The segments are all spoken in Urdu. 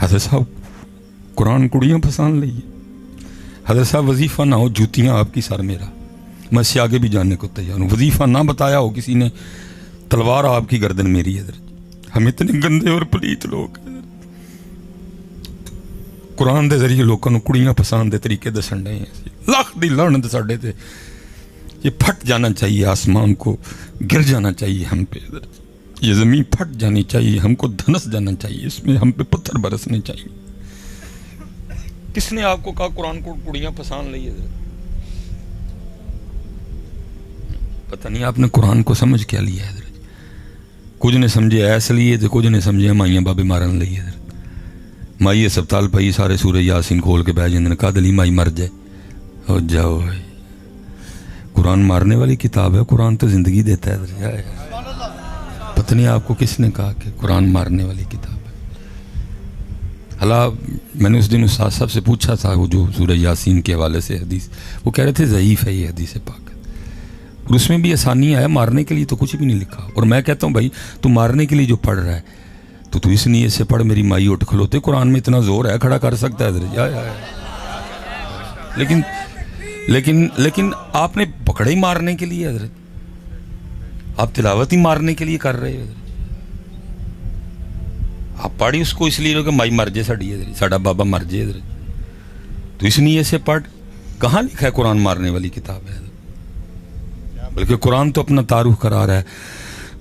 حضرت صاحب قرآن کڑیاں پسند لئیے. حضرت صاحب وظیفہ نہ ہو جوتیاں آپ کی سر میرا، میں اس سے آگے بھی جاننے کو تیار ہوں. وظیفہ نہ بتایا ہو کسی نے، تلوار آپ کی گردن میری. حضرت ہم اتنے گندے اور پلیت لوگ ہیں. قرآن دے ذریعے لوگوں کو کڑیاں پسند دے طریقے دسن رہے ہیں. لاکھ دی لعنت ساڈے تے. یہ پھٹ جانا چاہیے، آسمان کو گر جانا چاہیے ہم پہ. یہ زمین پھٹ جانی چاہیے، ہم کو دھنس جانا چاہیے، اس میں ہم پہ پتھر برسنے چاہیے. کس نے آپ کو کہا قرآن کو کڑیاں پسند لئی ہے؟ پتہ نہیں آپ نے قرآن کو سمجھ کیا لیا ہے. کچھ نے سمجھے ایس لیے تو کچھ نے سمجھے مائیاں بابے مارن لئی ہے. مائی اسپتال پئی سارے سورہ یاسین کھول کے بہ جاندے، کہا دلی مائی مر جائے. ہو جاؤ بھائی، قرآن مارنے والی کتاب ہے، قرآن تو زندگی دیتا ہے. پتہ نہیں آپ کو کس نے کہا کہ قرآن مارنے والی کتاب ہے. حالہ میں نے اس دن استاد صاحب سے پوچھا تھا وہ جو سورہ یاسین کے حوالے سے حدیث، وہ کہہ رہے تھے ضعیف ہے یہ حدیث پاک، اور اس میں بھی آسانی ہے، مارنے کے لیے تو کچھ بھی نہیں لکھا. اور میں کہتا ہوں بھائی تو مارنے کے لیے جو پڑھ رہا ہے تو اس نیت سے پڑھ میری مائی اٹھ کھلوتے. قرآن میں اتنا زور ہے، کھڑا کر سکتا ہے. لیکن آپ نے پکڑے ہی مارنے کے لیے حضرت، آپ تلاوت ہی مارنے کے لیے کر رہے ہو. آپ پڑھی اس کو اس لیے کہ مائی مر جائے ساڈی، ساڈا بابا مر جائے. تو اس نیت سے پڑھ. کہاں لکھا ہے قرآن مارنے والی کتاب ہے؟ بلکہ قرآن تو اپنا تعارف کرا رہا ہے،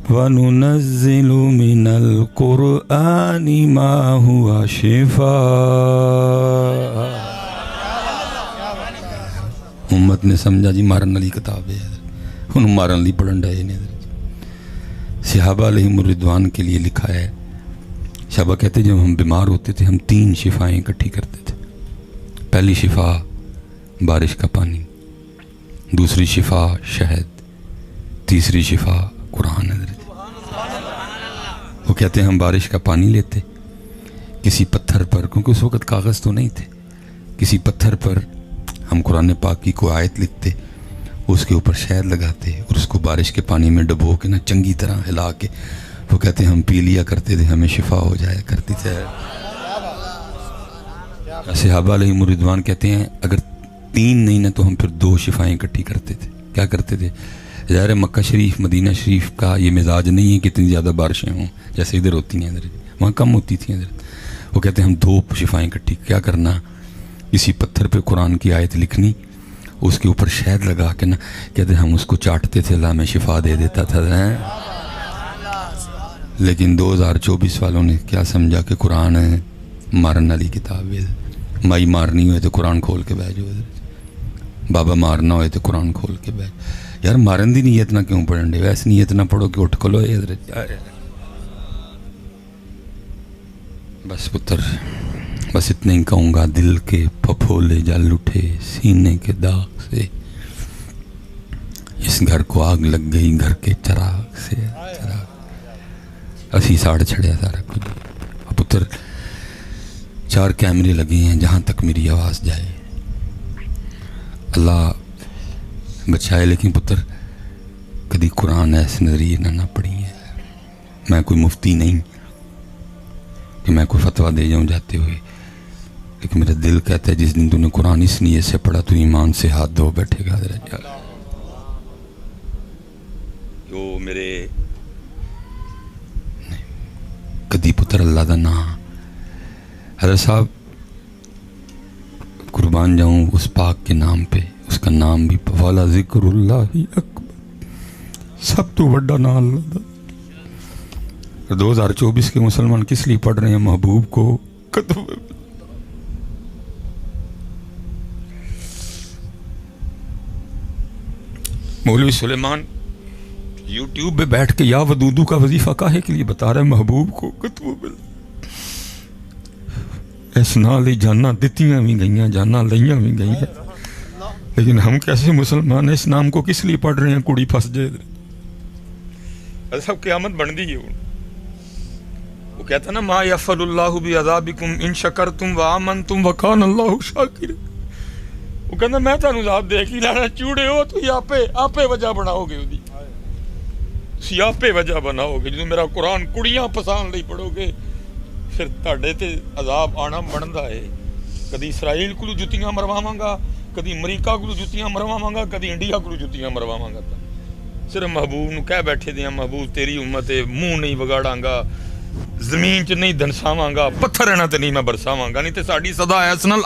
وَنُنَزِّلُ مِنَ الْقُرْآنِ مَا هُوَ شِفَاءٌ. امت نے سمجھا جی مارن والی کتاب ہے، انہوں مارن لی پڑھن ڈائے نے. صحابہ علیہم الرضوان کے لیے لکھا ہے. صحابہ کہتے جب ہم بیمار ہوتے تھے ہم 3 شفائیں اکٹھی کرتے تھے. پہلی شفا بارش کا پانی، دوسری شفا شہد، تیسری شفا قرآن. حضرت وہ کہتے ہیں ہم بارش کا پانی لیتے، کسی پتھر پر، کیونکہ اس وقت کاغذ تو نہیں تھے، کسی پتھر پر ہم قرآن پاک کی کوئی آیت لکھتے، اس کے اوپر شہد لگاتے اور اس کو بارش کے پانی میں ڈبو کے نا چنگی طرح ہلا کے، وہ کہتے ہیں ہم پی لیا کرتے تھے، ہمیں شفا ہو جایا کرتی تھے. صحابہ علیہم الرضوان کہتے ہیں اگر 3 نہیں نا تو ہم پھر 2 شفائیں اکٹھی کرتے تھے. کیا کرتے تھے؟ ظاہر مکہ شریف مدینہ شریف کا یہ مزاج نہیں ہے کہ اتنی زیادہ بارشیں ہوں جیسے ادھر ہوتی ہیں. ادھر وہاں کم ہوتی تھیں. ادھر وہ کہتے ہیں ہم 2 شفائیں اکٹھی کیا کرنا، کسی پتھر پہ قرآن کی آیت لکھنی، اس کے اوپر شہد لگا کے نا کہتے ہیں ہم اس کو چاٹتے تھے، اللہ میں شفا دے دیتا تھا. لیکن 2024 والوں نے کیا سمجھا کہ قرآن ہے مارن والی کتاب ہے. مائی مارنی ہوئے تو قرآن کھول کے بیٹھ جاؤ، بابا مارنا ہوئے تو قرآن کھول کے بیٹھ. یار مارن دی نیت نہ کیوں پڑھن دے، ویسے نیت نہ پڑھو کہ اٹھ کھلو. بس پتر بس اتنے ہی کہوں گا، دل کے پھپھولے جل اٹھے سینے کے داغ سے، اس گھر کو آگ لگ گئی گھر کے چراغ سے. اسی ساڑ چھڑیا سارا کچھ. پتر 4 کیمرے لگے ہیں جہاں تک میری آواز جائے، اللہ بچائے. لیکن پتر کدی قرآن ایسے نظریے نہ پڑھی ہے. میں کوئی مفتی نہیں کہ میں کوئی فتویٰ دے جاؤں جاتے ہوئے، لیکن میرا دل کہتا ہے جس دن تو نے قرآن اس نیت سے پڑھا تو ایمان سے ہاتھ دھو بیٹھے گا. جو میرے کدی پتر اللہ دا نام. حضرت صاحب قربان جاؤں اس پاک کے نام پہ، اس کا نام بھی والا ذکر اللہ اکبر، سب تو بڑا نام اللہ دا. 2024 کے مسلمان کس لیے پڑھ رہے ہیں؟ محبوب کو مولوی سلیمان یوٹیوب پہ بیٹھ کے یا ودودو کا وظیفہ کاہے کے لیے بتا رہا ہے؟ محبوب کو اس نال ہی جانا دتیاں بھی گئیاں، جانا لئیاں بھی گئیاں. لیکن ہم کیسے مسلمان ہیں؟ اس نام کو کس لیے پڑھ رہے ہیں؟ کڑی پھنس جائے. سب قیامت بن دی ہے. وہ کہتا نا ما یفعل اللہ بعذابکم ان شکرتم وآمنتم وکان اللہ شاکر. وہ کہتا میں تانوں عذاب دے کے لینا چوڑے ہو تو آپے وجہ بناؤ گے، آپ وجہ بناؤ گے. جدوں میرا قرآن کڑیاں پسند نہیں پڑھو گے ਫਿਰ ਤੁਹਾਡੇ ਤੇ ਅਜ਼ਾਬ ਆਣਾ ਬਣਦਾ ਹੈ। ਕਦੀ ਇਸਰਾਈਲ ਕੋਲੋਂ ਜੁੱਤੀਆਂ ਮਰਵਾਵਾਂਗਾ, ਕਦੀ ਅਮਰੀਕਾ ਕੋਲੋਂ ਜੁੱਤੀਆਂ ਮਰਵਾਵਾਂਗਾ, ਕਦੀ ਇੰਡੀਆ ਕੋਲੋਂ ਜੁੱਤੀਆਂ ਮਰਵਾਵਾਂਗਾ। ਤਾਂ ਸਿਰਫ ਮਹਿਬੂਬ ਨੂੰ ਕਹਿ ਬੈਠੇ ਦੇ ਆ, ਮਹਿਬੂਬ ਤੇਰੀ ਉਮਤ ਹੈ, ਮੂੰਹ ਨਹੀਂ ਵਿਗਾੜਾਂਗਾ, ਜ਼ਮੀਨ 'ਚ ਨਹੀਂ ਦਨਸਾਵਾਂਗਾ, ਪੱਥਰ ਇਹਨਾਂ ਤੇ ਨਹੀਂ ਮੈਂ ਬਰਸਾਵਾਂਗਾ, ਨਹੀਂ ਤੇ ਸਾਡੀ ਸਦਾ ਇਸ ਨਾਲ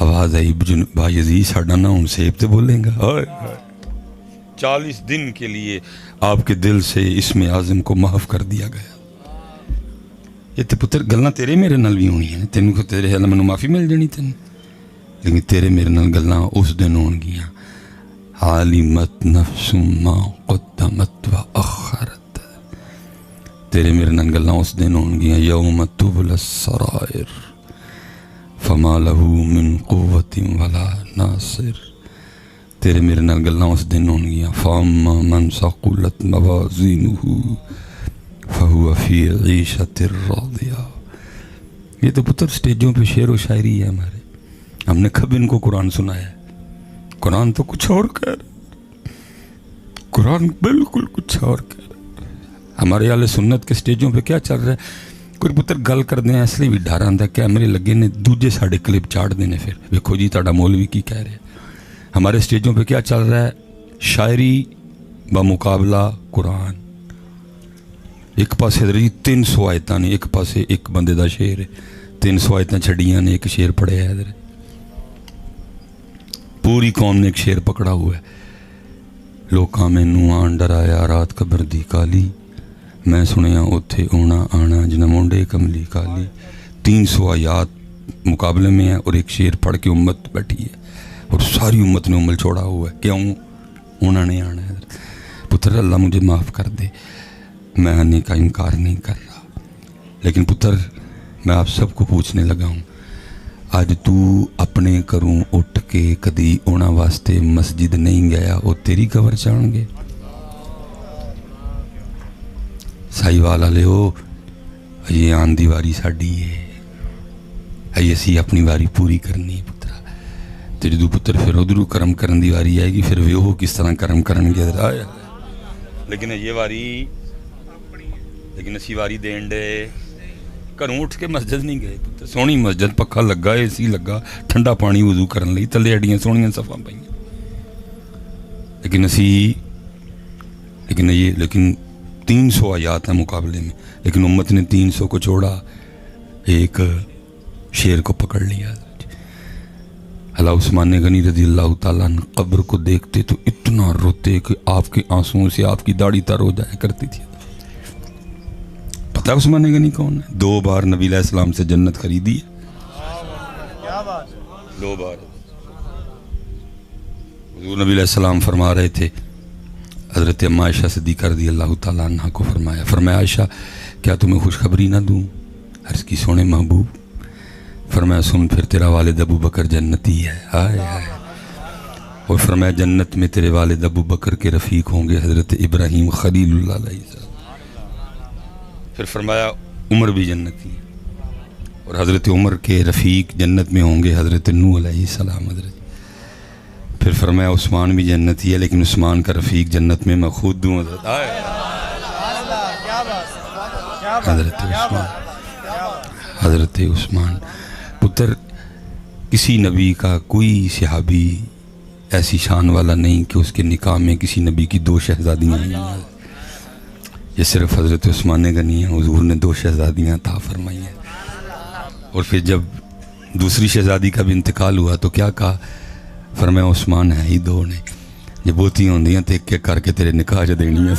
آواز آئی بایزید ساڈا نا ہوں سیب تے بولیں گا. 40 دن کے لیے آپ کے دل سے اسم اعظم کو محو کر دیا گیا. یہ تے پتر گلاں تیرے میرے نال بھی ہونی ہیں, تینوں کو تیرے حال منو معافی مل جانی تین, لیکن تیرے میرے نال گلاں اس دن ہون گیاں. عالمت نفس ما قدمت و اخرت, تیرے میرے نال گلاں اس دن ہون گیاں. یوم تبلی السرائر فما له من قوت ولا ناصر, تیرے میرے نال گلاں اس دن ہون گیاں. فاما من ثقلت موازینہ فہو فی عیشۃ راضیہ. یہ تو پتر سٹیجوں پہ شعر و شاعری ہے ہمارے, ہم نے کب ان کو قرآن سنایا ہے؟ قرآن تو کچھ اور کہہ رہا, قرآن بالکل کچھ اور کہہ رہا. ہمارے اہل سنت کے سٹیجوں پہ کیا چل رہا ہے؟ کوئی پتر گل کر دیں اس لیے بھی ڈر آتا ہے کیمرے لگے نے, دوجے ساڑھے کلپ چاڑ دینے, پھر ویکھو جی تہاڈا مولوی کی کہہ رہے. ہمارے سٹیجوں پہ کیا چل رہا ہے؟ شاعری بمقابلہ قرآن. ایک پاسے حضرت 300 آیتاں نے, ایک پاسے ایک بندے دا شعر ہے, 300 آیتاں چھڑیاں نے, ایک شعر پڑھے ہے حضرت. پوری قوم نے ایک شعر پکڑا ہوا ہے. لوکاں مینوں آن ڈرایا رات قبر دی کالی, میں سنیا اوتھے اونا آنا جنا مونڈے کملی کالی. 300 آیات مقابلے میں ہے اور ایک شعر پڑھ کے امت بیٹھی ہے, اور ساری امت نے عمل چھوڑا ہوا ہے. کیوں؟ انہوں نے آنا ہے. پتر اللہ مجھے معاف کر دے, میں آنے کا انکار نہیں کر رہا, لیکن پتر میں آپ سب کو پوچھنے لگا ہوں, آج تو اپنے کروں اٹھ کے کدی اونا واسطے مسجد نہیں گیا, وہ تیری قبر چاہن گے؟ سائی والا لے ہو, یہ آن دی واری ساڑی ہے, اسی اپنی واری پوری کرنی ہے پترا. تے جدو پتر پھر ادھرو کرم کرن دی واری آئے گی, پھر وہ کس طرح کرم کرن گے آیا. لیکن یہ واری, لیکن اسی واری دین دے گھروں اٹھ کے مسجد نہیں گئے پتر. سونی مسجد, پکھا لگا, اے سی لگا, ٹھنڈا پانی وضو کرن لئی, تلے اڈیاں سونیاں صفاں پئیاں. لیکن 300 آیات ہیں مقابلے میں, لیکن امت نے 300 کو چھوڑا, ایک شعر کو پکڑ لیا. اللہ عثمان غنی رضی اللہ تعالیٰ عنہ قبر کو دیکھتے تو اتنا روتے کہ آپ کے آنسوؤں سے آپ کی داڑھی تر ہو جایا کرتی تھی. پتہ عثمان غنی کون ہے؟ 2 بار نبی علیہ السلام سے جنت خریدی ہے, 2 بار. حضور نبی علیہ السلام فرما رہے تھے, حضرت اما عائشہ صدیقہ رضی اللہ تعالیٰ عنہ کو فرمایا عائشہ کیا تمہیں خوشخبری نہ دوں؟ عرض کی سونے محبوب. فرمایا سن پھر تیرا والد ابو بکر جنتی ہے. ہائے ہائے. اور فرمایا جنت میں تیرے والد ابو بکر کے رفیق ہوں گے حضرت ابراہیم خلیل اللہ علیہ السلام. پھر فرمایا عمر بھی جنتی ہے, اور حضرت عمر کے رفیق جنت میں ہوں گے حضرت نوح علیہ السلام. حضرت پھر فرمایا عثمان بھی جنتی ہے, لیکن عثمان کا رفیق جنت میں میں خود دوں. حضرت عثمان. پتر کسی نبی کا کوئی صحابی ایسی شان والا نہیں کہ اس کے نکاح میں کسی نبی کی 2 شہزادیاں ہیں. یہ صرف حضرت عثمان غنی ہیں, حضور نے 2 شہزادیاں عطا فرمائی ہیں. اور پھر جب دوسری شہزادی کا بھی انتقال ہوا تو کیا کہا؟ فرمایا عثمان ہے ہی 2 نے, جب بوتی ہوندیاں تو ایک ایک کر کے تیرے نکاح چ دینی ہے.